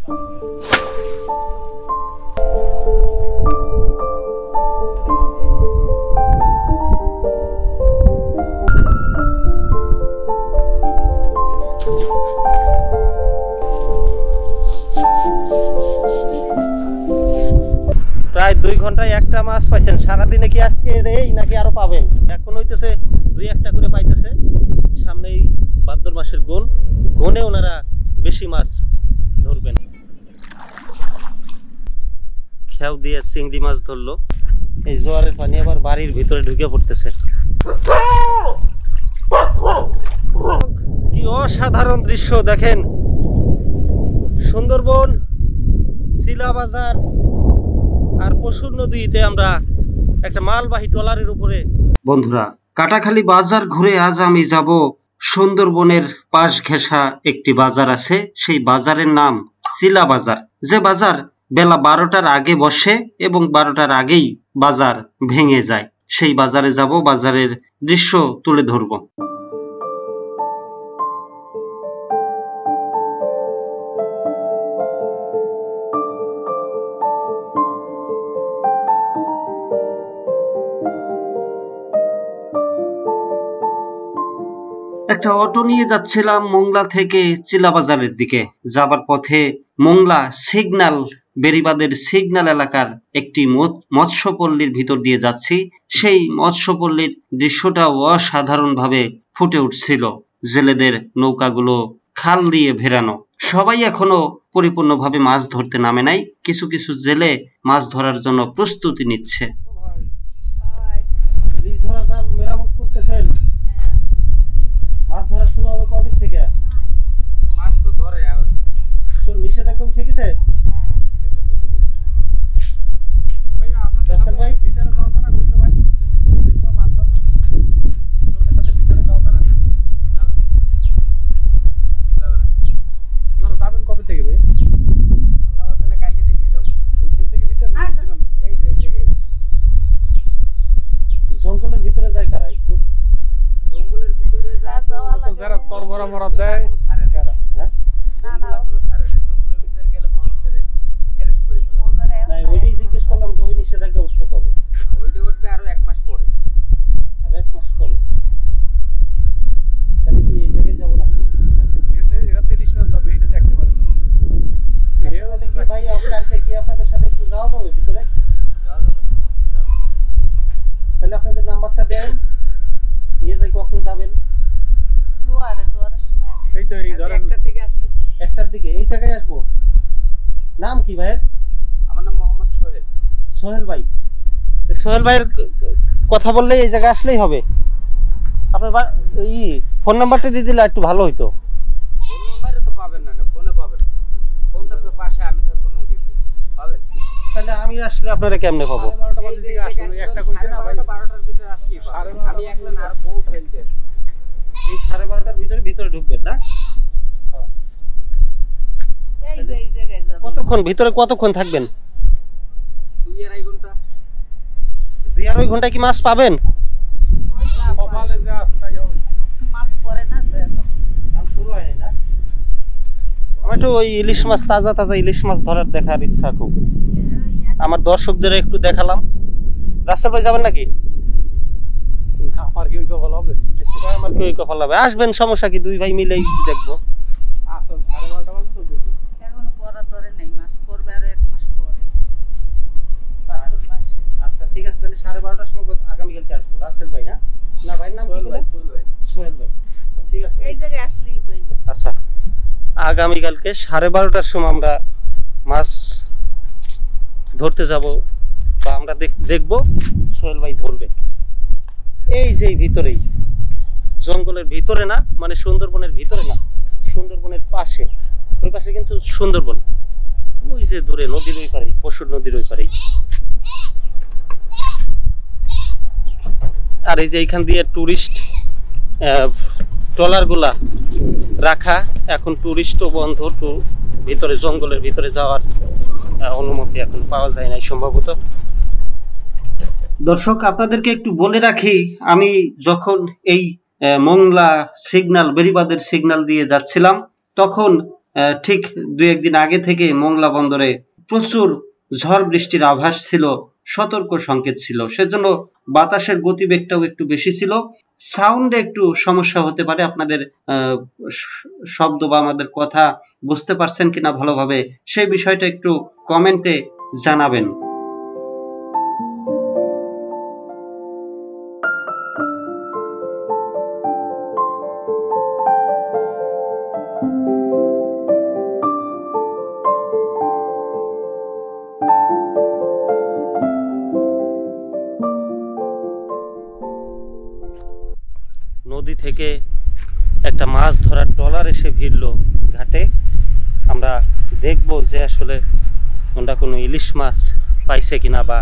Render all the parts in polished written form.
প্রায় 2 ঘন্টায় একটা মাছ পাইছেন। সারাদিনে কি আজকে এই নাকি আরো পাবেন? এখন হইতেছে 2-1টা করে পাইতেছে। সামনেই ভাদ্র মাসের গনে ওনারা বেশি মাছ ধরবেন। খেয়াও দিয়ে চিংড়ি মাছ ধরলো। এই জোয়ারের পানি আবার বাড়ির ভিতরে ঢুকে পড়তেছে। কি অসাধারণ দৃশ্য দেখেন। সুন্দরবন, চিলা বাজার আর পশুর নদীতে আমরা একটা মালবাহী ট্রলারের উপরে। বন্ধুরা, কাটাখালী বাজার ঘুরে আজ আমি যাব সুন্দরবনের পাশ ঘেঁষা একটি বাজার আছে, সেই বাজারের নাম চিলা বাজার। যে বাজার বেলা 12টার আগে বসে এবং 12টার আগেই বাজার ভেঙে যায়। সেই বাজারে যাব, বাজারের দৃশ্য তুলে ধরব। একটা অটো নিয়ে যাচ্ছিলাম মোংলা থেকে চিলা বাজারের দিকে। যাবার পথে মোংলা সিগন্যাল বেড়িবাঁধের সিগন্যাল এলাকার একটি মৎস্যপল্লীর ভিতর দিয়ে যাচ্ছি। সেই মৎস্যপল্লীর দৃশ্যটা অসাধারণভাবে ফুটে উঠছিল। জেলেদের নৌকাগুলো খাল দিয়ে ভেরানো। সবাই এখনো পরিপূর্ণভাবে মাছ ধরতে নামে নাই। কিছু কিছু জেলে মাছ ধরার জন্য প্রস্তুতি নিচ্ছে। ইলিশ ধরা জাল মেরামত করতেছেন? মাছ ধরা শুরু হবে কবে থেকে? মাছ তো ধরে আর নিষেধাজ্ঞা উঠে গেছে। রাসেল ভাই, ভিতরে যাও না ঘুরতে ভাই, মাছ ধরবে সাথে ভিতরে যাও না, যাবে না। আপনারা যাবেন কবে থেকে ভাই? আল্লাহ আসলে কালকে থেকেই যাব। এইখান থেকে ভিতরে নিয়েছিলাম, এই যে জায়গায় জঙ্গলের ভিতরে যায় কারা? একটু জঙ্গলের ভিতরে যায় তো যারা সরবরা মরা দেয়। হ্যাঁ, না না এখনো ছাড়ে নাই। জঙ্গলের ভিতরে গেলে ফরেস্টারে অ্যারেস্ট করে ফেলে। না ওইটাই জিজ্ঞেস করলাম যে ওই নিষেধাজ্ঞা উঠছে কবে? ওইটা উঠবে আরো 1 মাস পরে। আর 1 মাস পরে? তাহলে কি এই জায়গায় যাবো নাকি? এরা 30 মাস যাবে, এটা দেখতে পারেন। তাহলে কি ভাই কালকে কি আপনাদের সাথে একটু যাওয়া যাবে ভিতরে? তাহলে আপনাদের নাম্বারটা দেন, নিয়ে যাই। কখন যাবেন? জোয়ারের সময়। এই তো এই ধরেন 1টার দিকে আসবে। 1টার দিকে এই জায়গায় আসবো। নাম কি ভাইয়ের? আমার নাম মোহাম্মদ সোহেল। সোহেল ভাই। সোহেল ভাইয়ের কথা বললে এই জায়গায় আসলেই হবে। আপনার ফোন নাম্বারটা দিয়ে দিলে একটু ভালো হইতো। ফোন নাম্বারে তো পাবেন না, ফোনে পাবেন। ফোন থাকবে পাশে, আমি থাকবো নদীতে, পাবেন। তাহলে আমি আসলে আপনারা কেমনে পাবো? 12টা বাজে থেকে আসুন। একটা কইছে না ভাই 12টার ভিতরে আসলেই পাবেন। আমি একলা না, আর বউ ফেলতে আছে। এই 12:30টার ভিতরে ঢুকবেন না? এই জায়গায় যাব। কতক্ষণ ভিতরে কতক্ষণ থাকবেন? 2-2.5 ঘন্টা। 2-2.5 ঘন্টায় কি মাছ পাবেন? কপালে যে আসতাই হবে। মাছ পড়ে না তো এখন। কাম শুরু হয়নি না? আমার তো ওই ইলিশ মাছ, তাজা তাজা ইলিশ মাছ ধরার দেখার ইচ্ছা খুব। আমার দর্শকদের একটু দেখালাম। রাসেল ভাই যাবেন নাকি? আমার কি ওই কপাল হবে? আমার কি ওই কপাল হবে? আসবেন, সমস্যা কি? 2 ভাই মিলেই দেখবো। আসল 12:30 বাজে তো দেখি। এখনো পড়া ধরে নাই, মাছ পড়বে আরো 1 মাস পরে। ভাদ্র মাসে। আচ্ছা ঠিক আছে, তাহলে 12:30টার সময় আগামীকালকে আসবো। রাসেল ভাই না? না ভাইয়ের নাম কি বলেন? সোহেল ভাই। ঠিক আছে, এই জায়গায় আসলেই পাইবে। আচ্ছা আগামীকালকে 12:30টার সময় আমরা মাছ ধরতে যাব, বা আমরা দেখবো সোহেল ভাই ধরবে। এই যে ভিতরেই, জঙ্গলের ভিতরে না, মানে সুন্দরবনের ভিতরে না, সুন্দরবনের পাশে। ওই পাশে কিন্তু সুন্দরবন। ওই যে দূরে নদীর ওই পারেই, পশুর নদীর ওই পারেই। আর এই যে এইখান দিয়ে টুরিস্ট ট্রলারগুলা রাখা। এখন টুরিস্টও বন্ধ, ভিতরে জঙ্গলের ভিতরে যাওয়ার অনুমতি এখন পাওয়া যায় নাই সম্ভবত। দর্শক, আপনাদেরকে একটু বলে রাখি, আমি যখন এই মোংলা সিগন্যাল বেড়িবাঁধের সিগন্যাল দিয়ে যাচ্ছিলাম, তখন ঠিক 2-1 দিন আগে থেকে মোংলা বন্দরে প্রচুর ঝড় বৃষ্টির আভাস ছিল, সতর্ক সংকেত ছিল, সেজন্য বাতাসের গতিবেগটাও একটু বেশি ছিল। সাউন্ডে একটু সমস্যা হতে পারে, আপনাদের শব্দ বা আমাদের কথা বুঝতে পারছেন কিনা ভালোভাবে সেই বিষয়টা একটু কমেন্টে জানাবেন। নদী থেকে একটা মাছ ধরার ট্রলার এসে ভিড়ল ঘাটে। আমরা দেখব যে আসলে ওনারা কোনো ইলিশ মাছ পাইছে কিনা বা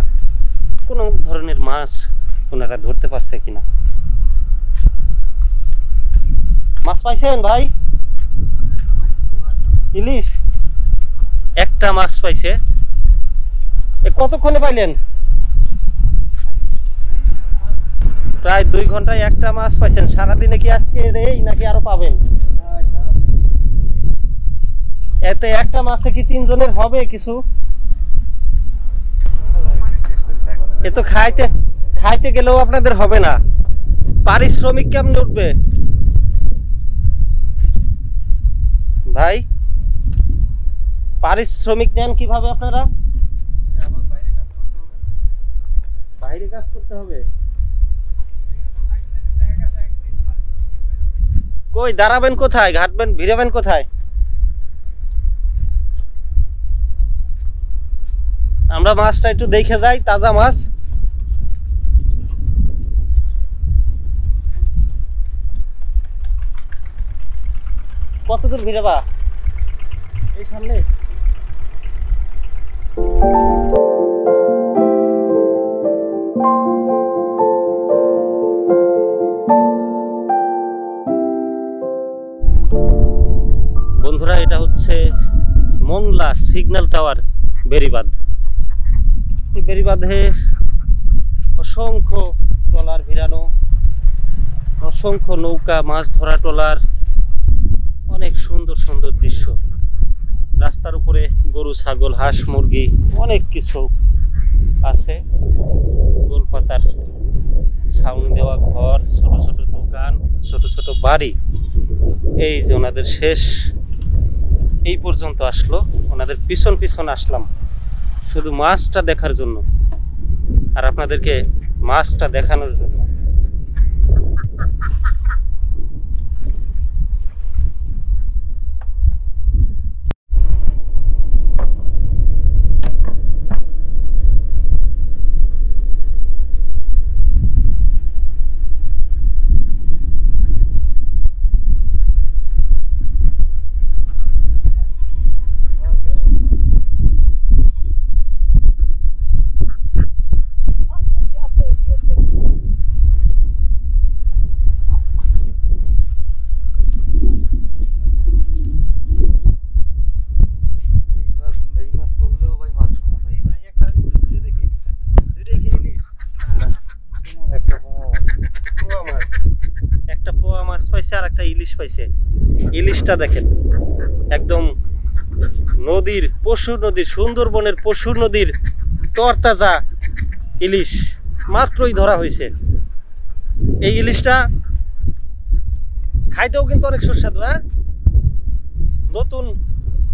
কোনো ধরনের মাছ ওনারা ধরতে পারছে কিনা। মাছ পাইছেন ভাই? ইলিশ একটা মাছ পাইছে। কতক্ষণে পাইলেন? প্রায় 2 ঘন্টায় একটা মাছ পাইছেন। সারাদিনে কি আজকে এই নাকি আরো পাবেন? এতে একটা মাছে কি 3 জনের হবে কিছু? এ তো খাইতে গেলেও আপনাদের হবে না। পারিশ্রমিক কেমন উঠবে ভাই? পারিশ্রমিক নেন কিভাবে আপনারা? বাইরে কাজ করতে হবে। কই দাঁড়াবেন কোথায়? ঘাটবেন, ভিড়াবেন কোথায়? আমরা মাছটা একটু দেখে যাই, তাজা মাছ। কতদূর ভিড়াবা? এই সামনে। বন্ধুরা, এটা হচ্ছে মোংলা সিগন্যাল টাওয়ার বেড়িবাঁধ। এই বেড়িবাঁধে অসংখ্য ট্রলার ভিড়ানো, অসংখ্য নৌকা, মাছ ধরা ট্রলার, অনেক সুন্দর সুন্দর দৃশ্য। রাস্তার উপরে গরু, ছাগল, হাঁস, মুরগি অনেক কিছু আছে। গোলপাতার ছাউনি দেওয়া ঘর, ছোট ছোট দোকান, ছোট ছোট বাড়ি। এই যে ওনাদের শেষ এই পর্যন্ত আসলো, ওনাদের পিছন পিছন আসলাম শুধু মাছটা দেখার জন্য আর আপনাদেরকে মাছটা দেখানোর জন্য। আর একটা ইলিশ পাইছে। ইলিশটা দেখেন, একদম নদীর, পশুর নদীর, সুন্দরবনের পশুর নদীর তরতাজা ইলিশ মাত্রই ধরা হয়েছে। এই ইলিশটা খাইতেও কিন্তু অনেক সুস্বাদু। হ্যাঁ, নতুন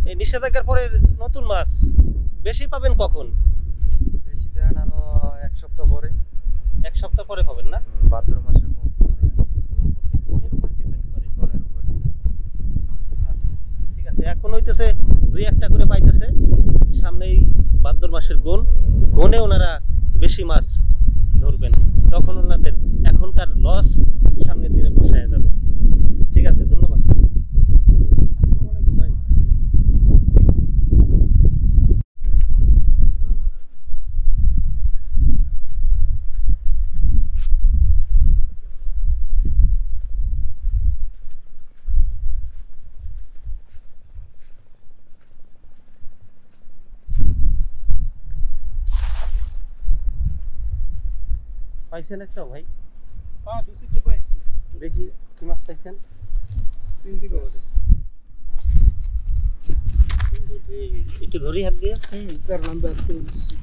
এই নিষেধাজ্ঞার পরে নতুন মাছ। বেশি পাবেন কখন? বেশি দেন আরো 1 সপ্তাহ পরে। 1 সপ্তাহ পরে পাবেন না? ভাদ্র মাসে ঠিক আছে, এখন হইতেছে 2-1টা করে পাইতেছে। সামনেই ভাদ্র মাসের গনে ওনারা বেশি মাছ ধরবেন, তখন ওনাদের এখনকার লস সামনের দিনে পোষায় যাবে। ঠিক আছে, ধন্যবাদ। আসসালামু আলাইকুম ভাই। পাইছেন একটা ভাই? হ্যাঁ, 2-3 পাইছি। দেখি কি মাছ পাইছেন। চিংড়ি মাছ। একটু ধরি হাত দিয়ে। তার নাম বের করে দিচ্ছি।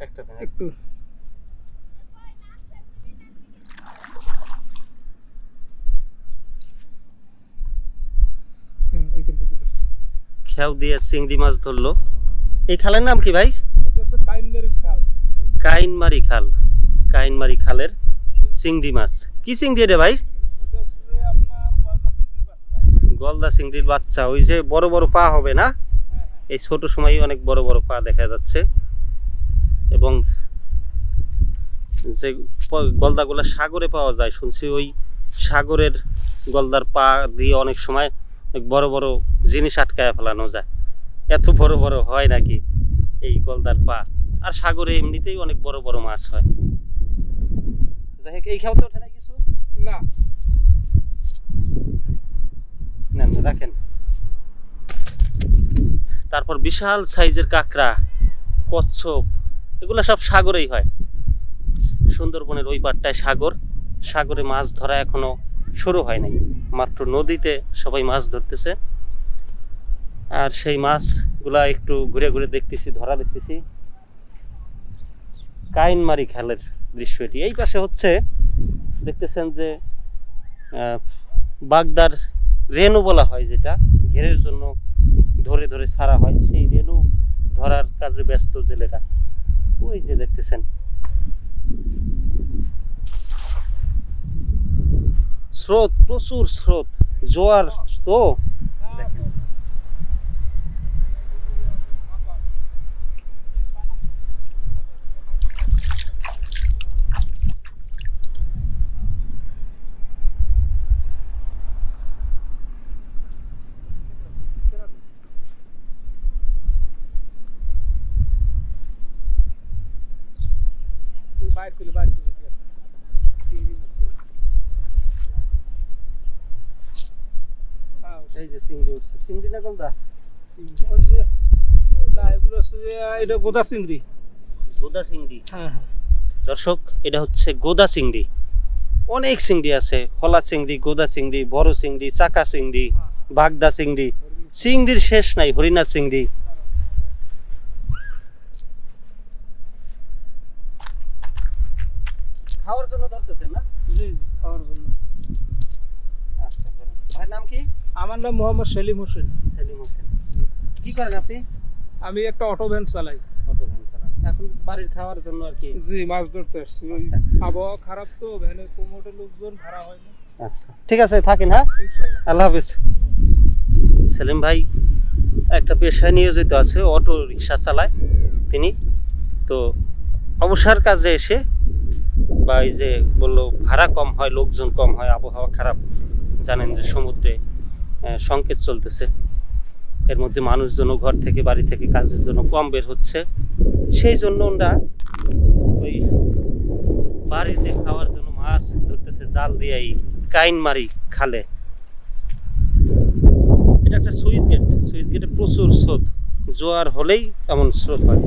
একটা দেন। একটু এইখান থেকে ধরতে। খেয়াও দিয়ে চিংড়ি মাছ ধরলো। এই খালের নাম কি ভাই? এটা হচ্ছে কাইনমেরির খাল। কাইনমারি খাল। কাইনমারি খালের চিংড়ি মাছ। কি চিংড়ি এটা ভাই? এটা হচ্ছে যে আপনার গলদা চিংড়ির বাচ্চা। গলদা চিংড়ির বাচ্চা। ওই যে বড় বড় পা হবে না? হ্যাঁ, এই ছোট সময়ই অনেক বড় বড় পা দেখা যাচ্ছে। এবং যে গলদাগুলো সাগরে পাওয়া যায় শুনছি, ওই সাগরের গলদার পা দিয়ে অনেক সময় বড় বড় জিনিস আটকায় ফেলানো যায়। এত বড় বড় হয় নাকি এই গলদার পা? আর সাগরে এমনিতেই অনেক বড় বড় মাছ হয়। যাই হোক, এই খাওয়াতে ওঠে না কিছু? না না না, রাখেন। তারপর বিশাল সাইজের কাঁকড়া, কচ্ছপ, এগুলো সব সাগরেই হয়। সুন্দরবনের ওই পাড়টায় সাগর। সাগরে মাছ ধরা এখনো শুরু হয় নাই, মাত্র নদীতে সবাই মাছ ধরতেছে। আর সেই মাছগুলা একটু ঘুরে ঘুরে দেখতেছি, ধরা দেখতেছি। কাইনমারি খালের দৃশ্য এটি। এই পাশে হচ্ছে দেখতেছেন যে বাগদার রেনু বলা হয়, যেটা ঘেরের জন্য ধরে ধরে ছাড়া হয়, সেই রেনু ধরার কাজে ব্যস্ত জেলেরা। ওই যে দেখতেছেন স্রোত, প্রচুর স্রোত, জোয়ার তো দেখেন। ওই বাইর করে দিয়ে চিংড়ি মাছ। এই যে চিংড়ি উঠছে। চিংড়ি না গলদা? ওই যে না, এগুলো হচ্ছে যে এটা গোদা চিংড়ি। গোদা চিংড়ি। হ্যাঁ হ্যাঁ। দর্শক, এটা হচ্ছে গোদা চিংড়ি। অনেক চিংড়ি আছে, হলা চিংড়ি, গোদা চিংড়ি, বড় চিংড়ি, চাকা চিংড়ি, বাগদা চিংড়ি। চিংড়ির শেষ নাই, হরিণা চিংড়ি। খাওয়ার জন্য ধরতেছেন না? জি জি, খাওয়ার জন্য। আচ্ছা, ভাইয়ের নাম কি? আমার নাম মোহাম্মদ সেলিম হোসেন। সেলিম হোসেন। কি করেন আপনি? আমি একটা অটো ভ্যান চালাই। অটো ভ্যান চালান। এখন বাড়ির খাওয়ার জন্য আর কি? জি, মাছ ধরতে আসছি। ওই আচ্ছা। আবহাওয়া খারাপ তো, ভ্যানে কোমোটে লোকজন ভাড়া হয় না। আচ্ছা, ঠিক আছে, থাকেন। হ্যাঁ, ইনশাআল্লাহ। আল্লাহ হাফিজ। সেলিম ভাই একটা পেশায় নিয়োজিত আছে, অটো রিক্সা চালায় তিনি। তো অবসর কাজে এসে, বা এই যে বললো ভাড়া কম হয়, লোকজন কম হয়, আবহাওয়া খারাপ, জানেন যে সমুদ্রে সংকেত চলতেছে, এর মধ্যে মানুষজনও ঘর থেকে বাড়ি থেকে কাজের জন্য কম বের হচ্ছে। সেই জন্য ওরা ওই বাড়িতে খাওয়ার জন্য মাছ ধরতেছে জাল দিয়ে এই কাইনমারি খালে। এটা একটা সুইচ গেট। সুইচ গেটে প্রচুর স্রোত, জোয়ার হলেই এমন স্রোত হয়।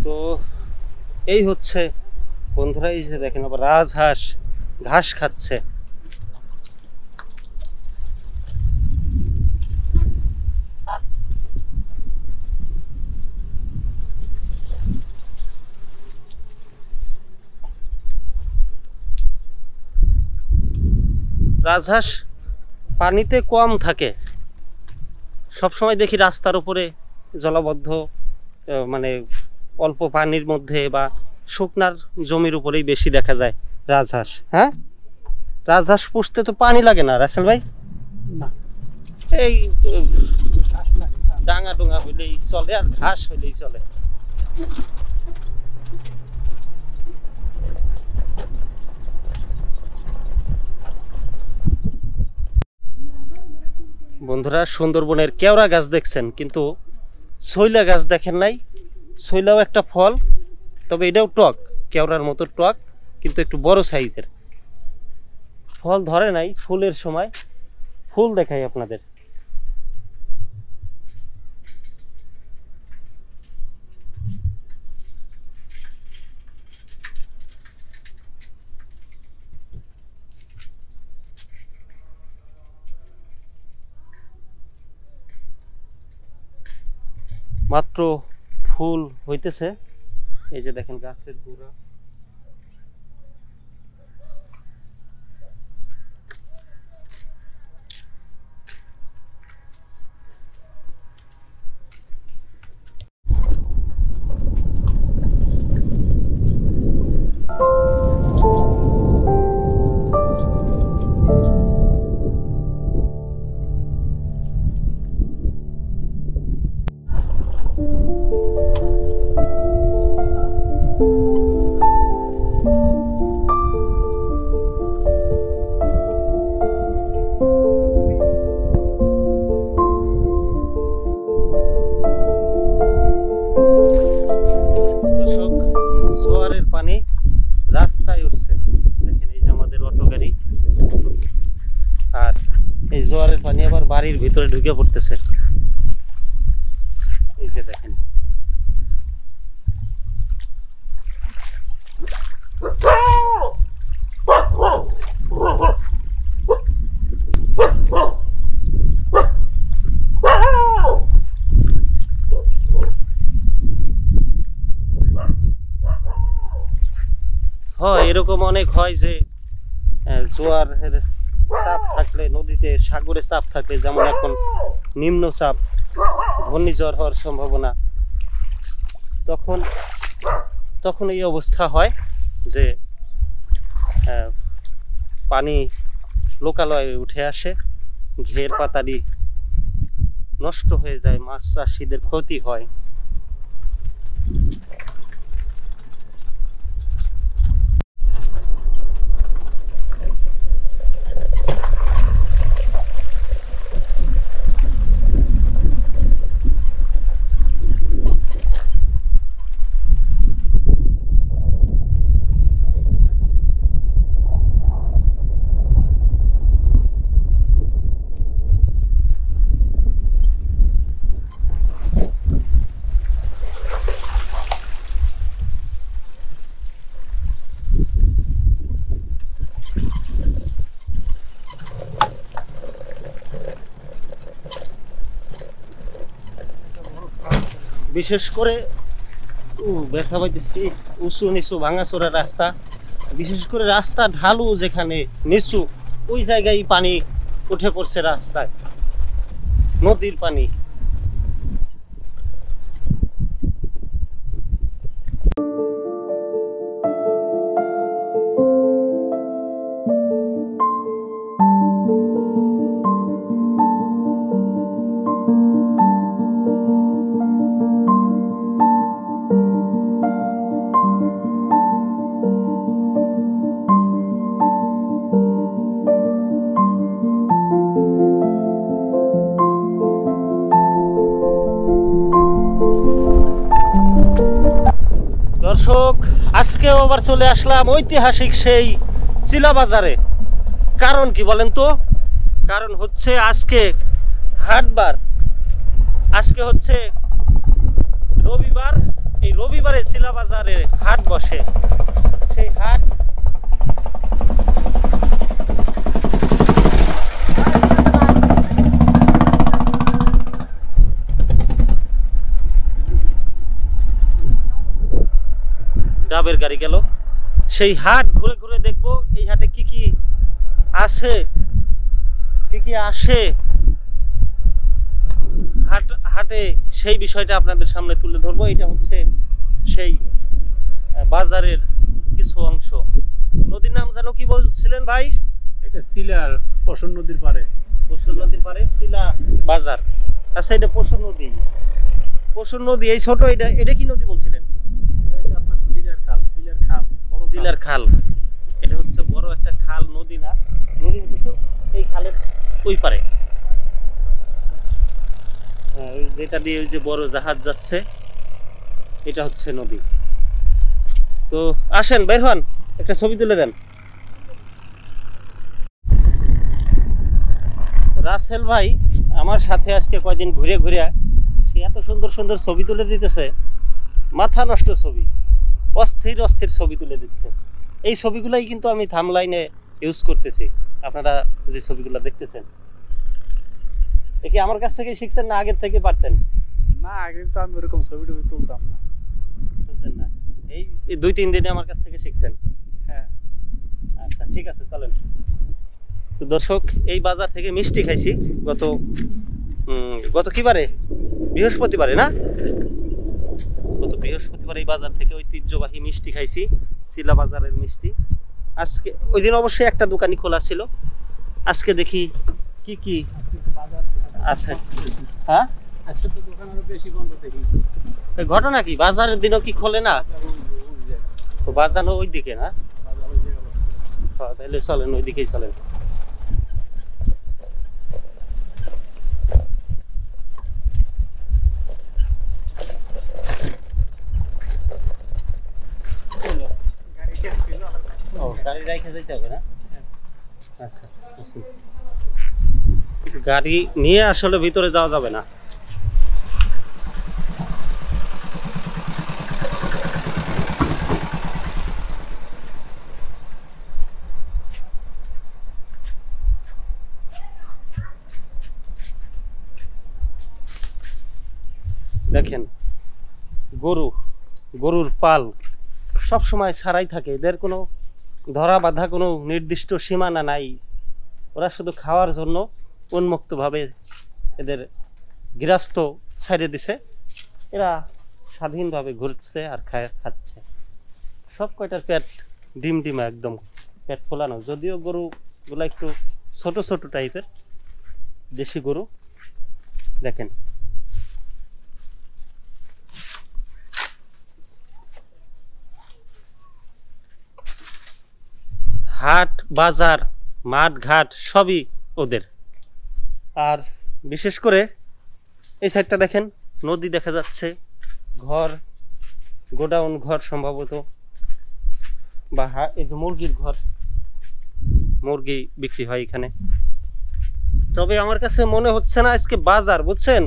তো এই হচ্ছে বন্ধুরা, এই যে দেখেন আবার রাজহাঁস ঘাস খাচ্ছে। রাজহাঁস পানিতে কম থাকে, সবসময় দেখি রাস্তার উপরে জলাবদ্ধ, মানে অল্প পানির মধ্যে বা শুকনার জমির উপরেই বেশি দেখা যায় রাজহাঁস। হ্যাঁ, রাজহাঁস পুষতে তো পানি লাগে না রাসেল ভাই? না, এই ঘাস লাগে। ডাঙা ডোঙা হইলেই চলে, আর ঘাস হইলেই চলে। বন্ধুরা, সুন্দরবনের কেওড়া গাছ দেখছেন, কিন্তু শৈলা গাছ দেখেন নাই। শৈলাও একটা ফল, তবে এটাও টক, কেওড়ার মতো টক, কিন্তু একটু বড় সাইজের। ফল ধরে নাই, ফুলের সময়। ফুল দেখাই আপনাদের। মাত্র ফুল হইতেছে, এই যে দেখেন গাছের গোড়া। দর্শক, জোয়ারের পানি রাস্তায় উঠছে। দেখেন এই যে আমাদের অটো গাড়ি, আর এই জোয়ারের পানি আবার বাড়ির ভিতরে ঢুকে পড়তেছে। এই যে দেখেন, হয় এরকম অনেক হয় যে জোয়ারের চাপ থাকলে, নদীতে সাগরে চাপ থাকলে, যেমন এখন নিম্নচাপ, ঘূর্ণিঝড় হওয়ার সম্ভাবনা, তখন এই অবস্থা হয় যে পানি লোকালয়ে উঠে আসে, ঘের পাতারি নষ্ট হয়ে যায়, মাছ চাষিদের ক্ষতি হয়। বিশেষ করে ব্যথা পাইতেছি, উঁচু নিচু ভাঙাচোরা রাস্তা, বিশেষ করে রাস্তা ঢালু যেখানে নিচু, ওই জায়গায় পানি উঠে পড়ছে রাস্তায়, নদীর পানি। দর্শক, আজকেও আবার চলে আসলাম ঐতিহাসিক সেই চিলা বাজারে। কারণ কি বলেন তো? কারণ হচ্ছে আজকে হাটবার, আজকে হচ্ছে রবিবার। এই রবিবারে চিলা বাজারে হাট বসে। সেই হাট ডাবের গাড়ি গেল। সেই হাট ঘুরে ঘুরে দেখবো এই হাটে কি কি আছে, কি কি আসে হাটে, সেই বিষয়টা আপনাদের সামনে তুলে ধরবো। এটা হচ্ছে সেই বাজারের কিছু অংশ। নদীর নাম জানো কি বলছিলেন ভাই? এটা সিলার, পশন নদীর পারে। পশুর নদীর পারে চিলা বাজার। আচ্ছা, এটা পশুর নদী। পশুর নদী এই ছোট, এটা কি নদী বলছিলেন? আপনার সিলার খাল, সিলার খাল, বড় চিলার খাল। এটা হচ্ছে বড় একটা খাল, নদী না। নদী হচ্ছে এই খালের ওই পারে, যেটা দিয়ে ওই যে বড় জাহাজ যাচ্ছে, এটা হচ্ছে নদী। তো আসেন বের হন, একটা ছবি তুলে দেন। রাসেল ভাই আমার সাথে আজকে কয়দিন ঘুরে ঘুরে সে এত সুন্দর সুন্দর ছবি তুলে দিতেছে, মাথা নষ্ট ছবি, অস্থির অস্থির ছবি তুলে দিচ্ছে। এই ছবিগুলাই কিন্তু আমি থামলাইনে ইউজ করতেছি, আপনারা যে ছবিগুলো দেখতেছেন। দেখি আমার কাছ থেকে শিখছেন না আগের থেকে পারতেন? না, আগে তো আমি ওরকম ছবি টবি তুলতাম না। তুলতেন না, এই 2-3 দিনে আমার কাছ থেকে শিখছেন? হ্যাঁ। আচ্ছা ঠিক আছে, চলেন। তো দর্শক, এই বাজার থেকে মিষ্টি খাইছি গত কি বারে? বৃহস্পতিবারে না? গত বৃহস্পতিবার এই বাজার থেকে ঐতিহ্যবাহী মিষ্টি খাইছি, চিলা বাজারের মিষ্টি। আজকে ওই দিন অবশ্যই একটা দোকানই খোলা ছিল, আজকে দেখি কি কি আছে। হ্যাঁ, আজকে তো দোকান আরো বেশি বন্ধ দেখি। এই ঘটনা কি, বাজারের দিনও কি খোলে না? তো বাজার ওই দিকে না? তাহলে চলেন ওই দিকেই চলেন। গাড়ি রাইখে যাইতে হবে না? আচ্ছা, গাড়ি নিয়ে আসলে ভিতরে যাওয়া যাবে না। দেখেন, গরুর পাল সব সময় ছাড়াই থাকে, এদের কোনো ধরা বাঁধা কোনো নির্দিষ্ট সীমানা নাই। ওরা শুধু খাওয়ার জন্য উন্মুক্তভাবে এদের গৃহস্থ ছেড়ে দিছে, এরা স্বাধীনভাবে ঘুরছে আর খাচ্ছে। সব কয়টার পেট ডিমা, একদম পেট ফোলানো। যদিও গরুগুলো একটু ছোট ছোট টাইপের, দেশি গরু। দেখেন, হাট বাজার মাঠ ঘাট সবই ওদের। আর বিশেষ করে এই সাইডটা দেখেন, নদী দেখা যাচ্ছে, ঘর, গোডাউন ঘর সম্ভবত, বা এই যে মুরগির ঘর, মুরগি বিক্রি হয় এখানে। তবে আমার কাছে মনে হচ্ছে না আজকে বাজার, বুঝছেন?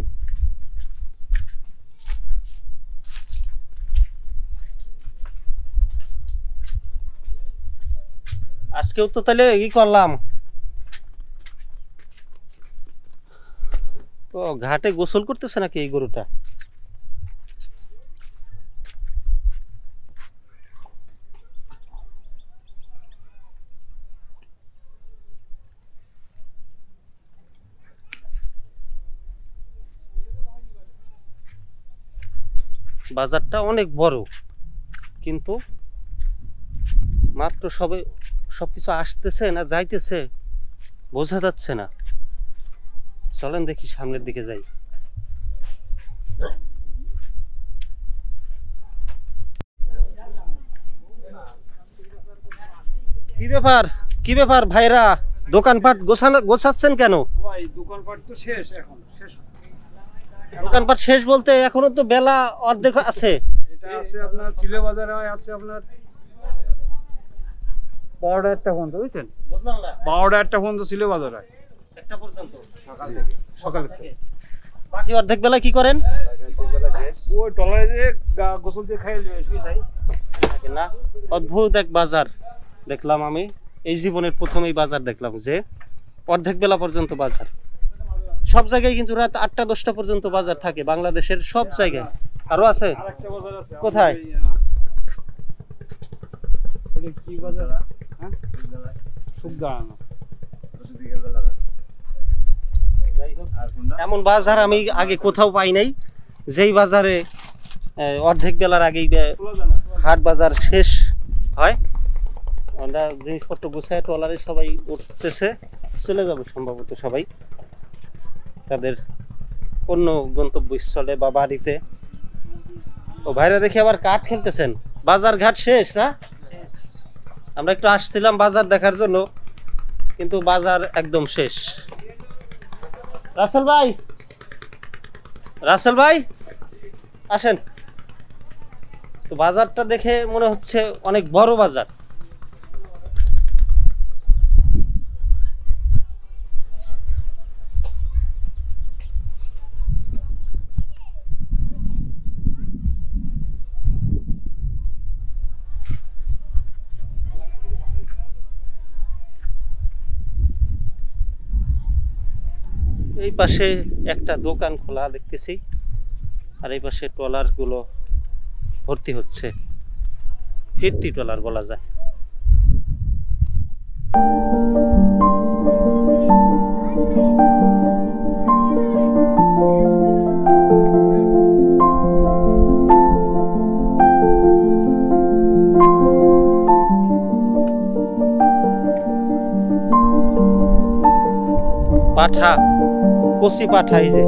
আজকেও তো তাহলে ই করলাম, ও ঘাটে গোসল করতেছে নাকি এই গরুটা? বাজারটা অনেক বড়, কিন্তু মাত্র সবকিছু আসতেছে না যাইতেছে বোঝা যাচ্ছে না। চলেন দেখি, সামনের দিকে যাই। কি ব্যাপার ভাইরা, দোকানপাট গোছাচ্ছেন কেন? ভাই দোকানপাট তো শেষ, এখন শেষ। দোকানপাট শেষ বলতে এখনো তো বেলা অর্ধেক আছে। এটা আছে আপনার চিলে বাজারে, আছে আপনার 12টা পর্যন্ত, বুঝছেন? বুঝলাম না, 12টা পর্যন্ত চিলে বাজারে, একটা পর্যন্ত সকাল থেকে। বাকি অর্ধেক বেলা কি করেন? ওই টলারে যে গোসল দিয়ে খাই শুয়ে যাই না। অদ্ভুত এক বাজার দেখলাম আমি, এই জীবনের প্রথমেই বাজার দেখলাম যে অর্ধেক বেলা পর্যন্ত বাজার। সব জায়গায় কিন্তু রাত 8টা-10টা পর্যন্ত বাজার থাকে, বাংলাদেশের সব জায়গায়। আরো আছে? আরেকটা বাজার আছে। কোথায়? ওটা কি বাজার? হ্যাঁ, সুগদানা। এমন বাজার আমি আগে কোথাও পাই নাই, যেই বাজারে অর্ধেক বেলার আগেই হাট বাজার শেষ হয়। আমরা জিনিসপত্র গুছায় ট্রলারে সবাই উঠতেছে, চলে যাবে সম্ভবত সবাই তাদের অন্য গন্তব্যস্থলে বা বাড়িতে। ও ভাইরা দেখি আবার কাঠ খেলতেছেন। বাজার ঘাট শেষ না? আমরা একটু আসছিলাম বাজার দেখার জন্য, কিন্তু বাজার একদম শেষ। রাসেল ভাই আসেন। তো বাজারটা দেখে মনে হচ্ছে অনেক বড় বাজার। এই পাশে একটা দোকান খোলা দেখতেছি, আর এই পাশে ট্রলার গুলো ভর্তি হচ্ছে, ফিরতি ট্রলার বলা যায়। পাঠা, কচি পাঠা, এই যে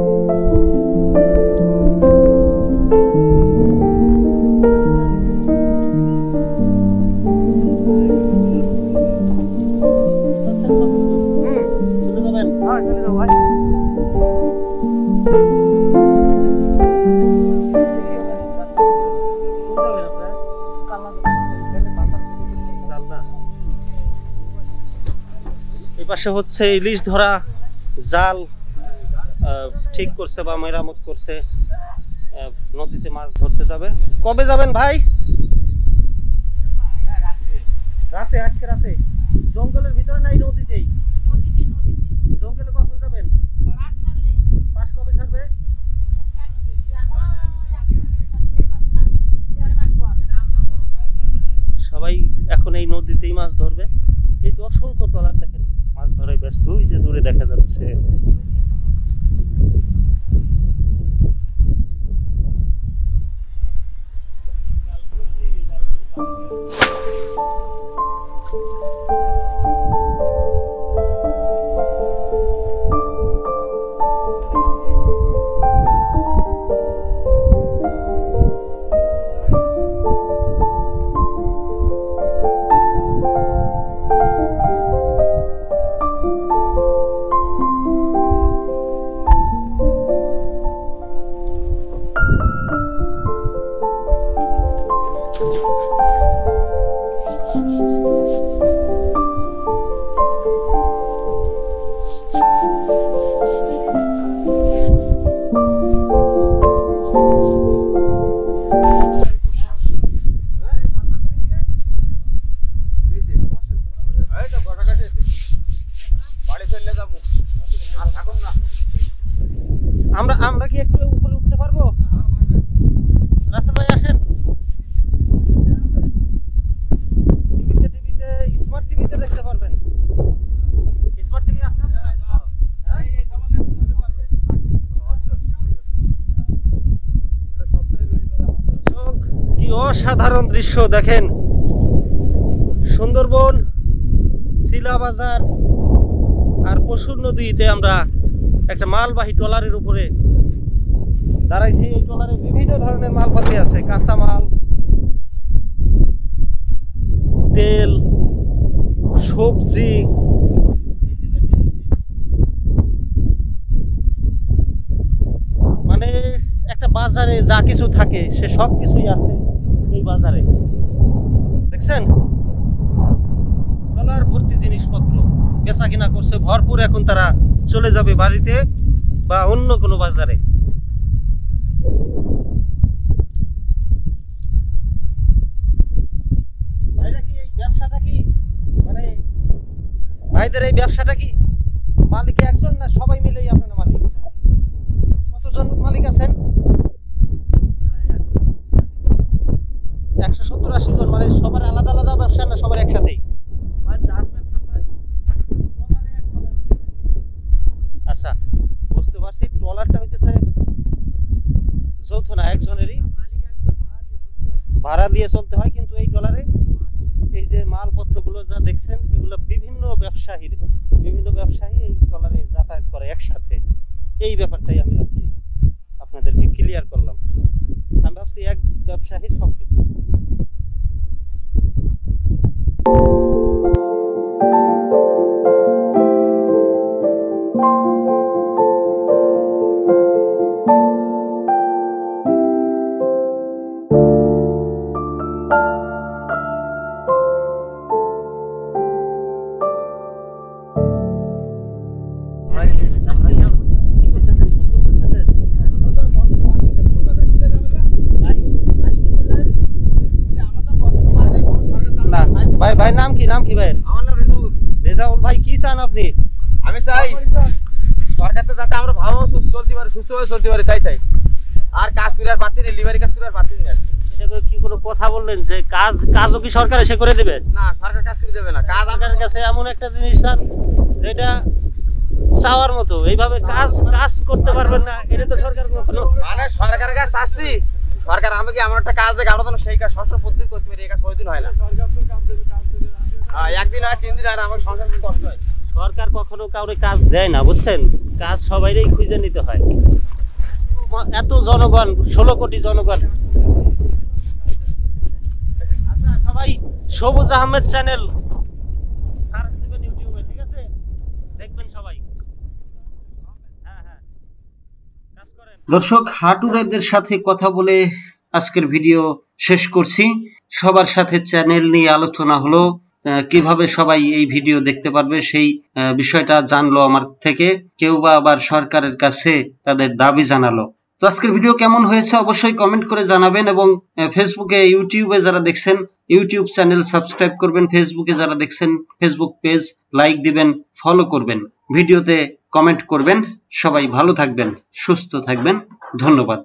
এই পাশে হচ্ছে ইলিশ ধরা জাল ঠিক করছে বা মেরামত করছে, নদীতে মাছ ধরতে যাবে। কবে যাবেন ভাই? রাতে, আজকে রাতে। জঙ্গলের ভিতরে নাই নদীতেই? জঙ্গলে কখন যাবেন? পাশ কবে ছাড়বে? সবাই এখন এই নদীতেই মাছ ধরবে। এই তো অসংখ্য ট্রলার দেখেন মাছ ধরে ব্যস্ত, ওই যে দূরে দেখা যাচ্ছে। আমরা কি একটু উপরে উঠতে পারবো? রাসেল ভাই আসেন। টিভিতে স্মার্ট টিভিতে দেখতে পারবেন। স্মার্ট টিভি আছে আপনার? হ্যাঁ, এই সবাই দেখতে পারবে। আচ্ছা, ঠিক আছে। এটা সপ্তাহে দর্শক, কি অসাধারণ দৃশ্য দেখেন। সুন্দরবন, চিলা বাজার আর পশুর নদীতে আমরা একটা মালবাহী ট্রলারের উপরে দাঁড়াইছি। এই ট্রলারে বিভিন্ন ধরনের মালপাতি আছে, কাঁচা মাল, তেল, সবজি। মানে একটা বাজারে যা কিছু থাকে সে সব কিছুই আছে এই বাজারে। দেখছেন ট্রলার ভর্তি জিনিসপত্র বেচা কিনা করছে ভরপুর। এখন তারা চলে যাবে বাড়িতে বা অন্য কোনো বাজারে। ভাইরা কি এই ব্যবসাটা কি মানে ভাইদের এই ব্যবসাটা কি মালিক একজন না সবাই মিলেই আপনারা মালিক? কতজন মালিক আছেন? 170-80 জন। মানে সবার আলাদা আলাদা ব্যবসা না সবার একসাথেই? আচ্ছা, বুঝতে পারছি। ট্রলারটা হইতেছে যৌথ না, একজনেরই, ভাড়া দিয়ে চলতে হয়। কিন্তু এই ট্রলারে এই যে মালপত্রগুলো যা দেখছেন এগুলো বিভিন্ন ব্যবসায়ী এই ট্রলারে যাতায়াত করে একসাথে। এই ব্যাপারটাই আমি আর কি আপনাদেরকে ক্লিয়ার করলাম। আমি ভাবছি এক ব্যবসায়ীর সবকিছু। ভাই ভাই নাম কি ভাই? আমার নাম রেজাউল। রেজাউল ভাই কি চান আপনি? আমি চাই সরকারতে যাতে আমরা ভালো চলতে পারি, সুস্থভাবে চলতে পারি, তাই চাই। আর কাজ করে আর পাচ্ছি না, লিভারি কাজ করে আর পাচ্ছি না। এটা কি কোনো কথা বললেন যে কাজও কি সরকার এসে করে দেবে? না, সরকার কাজ করে দেবে না। কাজ সরকারের কাছে এমন একটা জিনিস চান যেটা চাওয়ার মতো, এইভাবে কাজ করতে পারবেন না, এটা তো সরকার কখনো মানে সরকারের কাছে চাচ্ছি, সরকার আমাকে এমন একটা কাজ দেখে আমরা তো সেই কাজ সবসময় প্রতিদিন করতে পারি। এই কাজ প্রতিদিন হয় না, একদিন হয় 3 দিন হয় না, আমার সংসার খুব কষ্ট হয়। সরকার কখনো কাউরে কাজ দেয় না, বুঝছেন? কাজ সবাইরই খুঁজে নিতে হয়। এত জনগণ, 16 কোটি জনগণ। আচ্ছা সবাই সবুজ আহমেদ চ্যানেল সার্চ দিবেন ইউটিউবে, ঠিক আছে? দেখবেন সবাই। হ্যাঁ কাজ করেন। দর্শক, হাটুরেদের সাথে কথা বলে আজকের ভিডিও শেষ করছি। সবার সাথে চ্যানেল নিয়ে আলোচনা হলো, কিভাবে সবাই এই ভিডিও দেখতে পারবে সেই বিষয়টা জানলো আমার থেকে। কেউ বা আবার সরকারের কাছে তাদের দাবি জানালো। তো আজকের ভিডিও কেমন হয়েছে অবশ্যই কমেন্ট করে জানাবেন, এবং ফেসবুকে ইউটিউবে যারা দেখছেন ইউটিউব চ্যানেল সাবস্ক্রাইব করবেন, ফেসবুকে যারা দেখছেন ফেসবুক পেজ লাইক দিবেন, ফলো করবেন, ভিডিওতে কমেন্ট করবেন। সবাই ভালো থাকবেন, সুস্থ থাকবেন। ধন্যবাদ।